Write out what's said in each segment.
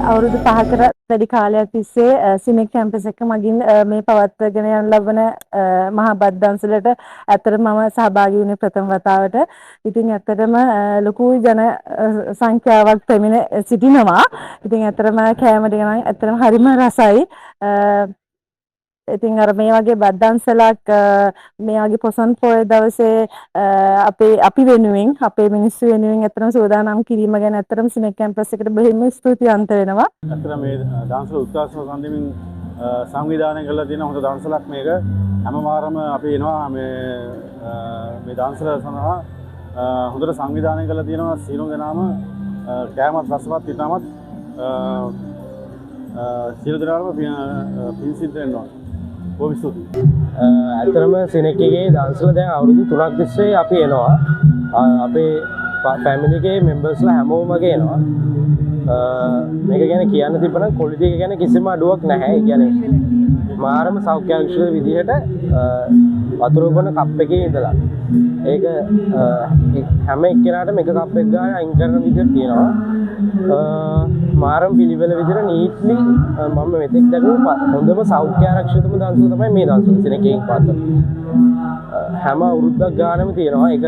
අවුරුදු 5කට වැඩි කාලයක් තිස්සේ සිනෙක් කැම්පස් එක මගින් මේ පවත්වාගෙන යන ලබන මහා බත් දන්සලට ඇත්තටම මම සහභාගී වුණේ ප්‍රථම වතාවට. ඉතින් ඇත්තටම ලොකු ජන සංඛ්‍යාවක් පැමිණ සිටිනවා. ඉතින් ඇත්තටම කෑම ටික නම් ඇත්තටම හරිම රසයි. ඉතින් අර මේ වගේ බත් දන්සලක් මේ වගේ පොසොන් පොය දවසේ අපි වෙනුවෙන් අපේ මිනිස්සු වෙනුවෙන් ඇත්තටම සූදානම් කිරීම ගැන ඇත්තටම සිනෙක් කැම්පස් එකට බෙහෙම ස්තුතිවන්ත වෙනවා. ඇත්තටම මේ දන්සල උත්සව සම්බන්ධයෙන් සංවිධානය කරලා තියෙන හොඳ දන්සලක් මේක. හැම වාරම අපි එනවා මේ දන්සල සඳහා හොඳට සංවිධානය කරලා තියෙනවා. සියලුම දෙනාම කෑමත් රසවත් ඉතාමත් සියලු දෙනාම පින් සිද්ධ වෙනවා. බොහොම ස්තුතියි. ඇත්තටම සිනෙක් එකේ දන්සල දැන් අවුරුදු 3ක් තිස්සේ අපි එනවා. අපේ ෆැමිලි එකේ මෙම්බර්ස්ලා හැමෝම වගේ එනවා. මේක ගැන කියන්න තිබුණා ක්වොලිටි එක ගැන කිසිම අඩුවක් නැහැ. ඒ කියන්නේ මාරම සෞඛ්‍යාංශ විදිහට වතුර බොන කප් එකේ ඉඳලා ඒක හැම එක්කෙනාටම එක කප් එකක් ගන්න අයින් කරන විදිහට තියෙනවා. මාරම පිළිවෙල විදිහට නීට්ලි මම මෙතෙක් දැකපු හොඳම සෞඛ්‍ය ආරක්ෂිතම දන්සල තමයි මේ දන්සල සිනෙක් එකෙන් පාත. හැම අවුරුද්දක් ගානම තියෙනවා. ඒක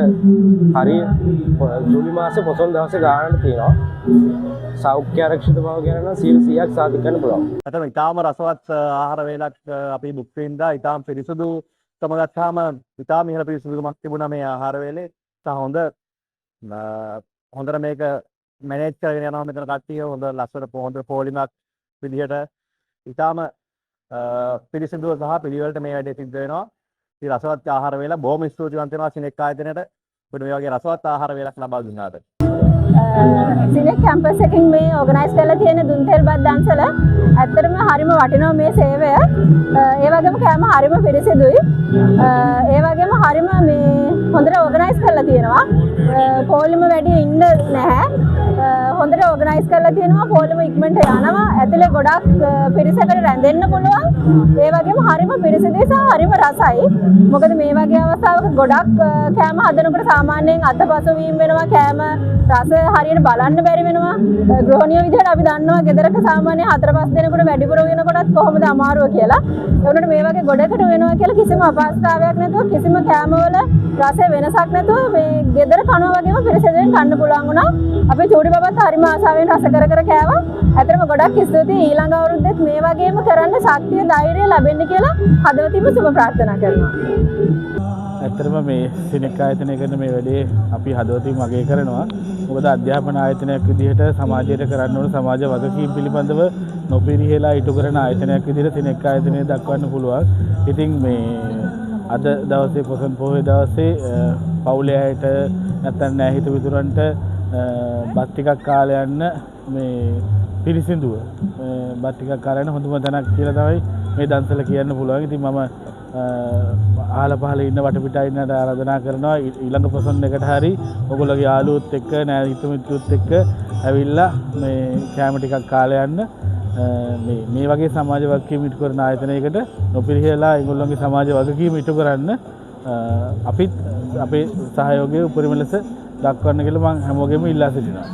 හරි ජූලි මාසේ පොසොන් දවසේ ගානට තියෙනවා. සෞඛ්‍ය ආරක්ෂිත බව ගැන නම් 100%ක් සාතික කරන්න පුළුවන්. ඇත්තටම ඉතාම රසවත් ආහාර වේලක් අපි බුක් වෙන්දා ඉතාම පිරිසුදු තම ගත්තාම ඉතාම ඉහළ පිරිසුදුකමක් තිබුණා මේ ආහාර වේලේ. හොඳට මේක මැනේජ් කරගෙන යනවා මෙතන කට්ටිය. හොඳ ලස්සන හොඳ පොලිමක් විදිහට ඉතාම පිරිසිදුව සහ පිළිවෙලට මේ වැඩේ සිද්ධ වෙනවා. ඉතින් රසවත් ආහාර වේල බොහොම ස්තුතිවන්ත වෙනවා සිනෙක් ආයතනයට. අපිට මේ වගේ රසවත් ආහාර වේලක් ලබා දුන්නාට. සිනෙක් කැම්පස් එකකින් මේ ඕගනයිස් කරලා තියෙන දුන්තෙල් බත් දන්සල ඇත්තටම හරිම වටිනවා මේ සේවය. ඒ වගේම කෑම හරිම පිරිසිදුයි. ඒ වගේම හරිම මේ හොඳට ඕගනයිස් කරලා තියෙනවා. පොලිම වැඩි ඉන්න නැහැ. හොඳට ඕගනයිස් කරලා තියෙනවා. පොලිම ඉක්මනට යනවා. ඇතුලේ ගොඩක් පිරිසකට රැඳෙන්න පුළුවන්. ඒ වගේම හරිම පිරිසිදුයි සහ හරිම රසයි. මොකද මේ වගේ අවස්ථාවක ගොඩක් කෑම හදනකොට සාමාන්‍යයෙන් අතපසු වීම වෙනවා. කෑම රස හරියට බලන්න බැරි වෙනවා. ගෘහණිය විදිහට අපි දන්නවා ගෙදරක සාමාන්‍ය 4-5 දෙනෙකුට වැඩිපුර වෙනකොටත් කොහොමද අමාරුව කියලා. ඒ වුණාට මේ වගේ ගොඩකට වෙනවා කියලා කිසිම අපහසුතාවයක් නැතුව කිසිම කෑමවල රස වෙනසක් නැතුව මේ ගෙදර කනවා වගේම පිරිසිදුවෙන් කන්න පුළුවන් වුණා. අපි චූටි බබත් හරිම ආසාවෙන් රස කර කෑවා. ඇත්තටම ගොඩක් ස්තුතියි. ඊළඟ අවුරුද්දෙත් මේ වගේම කරන්න ශක්තිය ධෛර්යය ලැබෙන්න කියලා හදවතින්ම සුබ ප්‍රාර්ථනා කරනවා. ඇත්තටම මේ සිනෙක් ආයතනය කරන මේ වැඩේ අපි හදවතින් අගය කරනවා. මොකද අධ්‍යාපන ආයතනයක් විදිහට සමාජයට කරන්න ඕන සමාජ වගකීම් පිළිබඳව නොපිරිහෙලා ඉටු කරන ආයතනයක් විදිහට සිනෙක් ආයතනය දක්වන්න පුළුවන්. ඉතින් මේ අද දවසේ පොසොන් පොහොය දවසේ පවුලේ අයට නැත්නම් නැහිත විදුරන්ට බත් ටිකක් කාලා යන්න මේ පිරිසිදුව බත් ටිකක් කාලා යන්න හොඳම තැනක් කියලා තමයි මේ දන්සල කියන්න පුළුවන්. ඉතින් මම ආල පහල ඉන්න වටපිටා ඉන්නට ආරාධනා කරනවා ඊළඟ පොසොන් එකට හරි ඔයගොල්ලෝගේ යාළුවොත් එක්ක නැහිත මිත්‍රොත් එක්ක ඇවිල්ලා මේ කැම ටිකක් කාලා යන්න. මේ වගේ සමාජ වගකීම් ඉටු කරන ආයතනයකට නොපිරිහෙලා ඒගොල්ලෝගේ සමාජ වගකීම් ඉටු කරන්න අපිත් අපේ සහයෝගය උපරිම ලෙස දක්වන්න කියලා මම හැමෝගෙම ඉල්ලා සිටිනවා.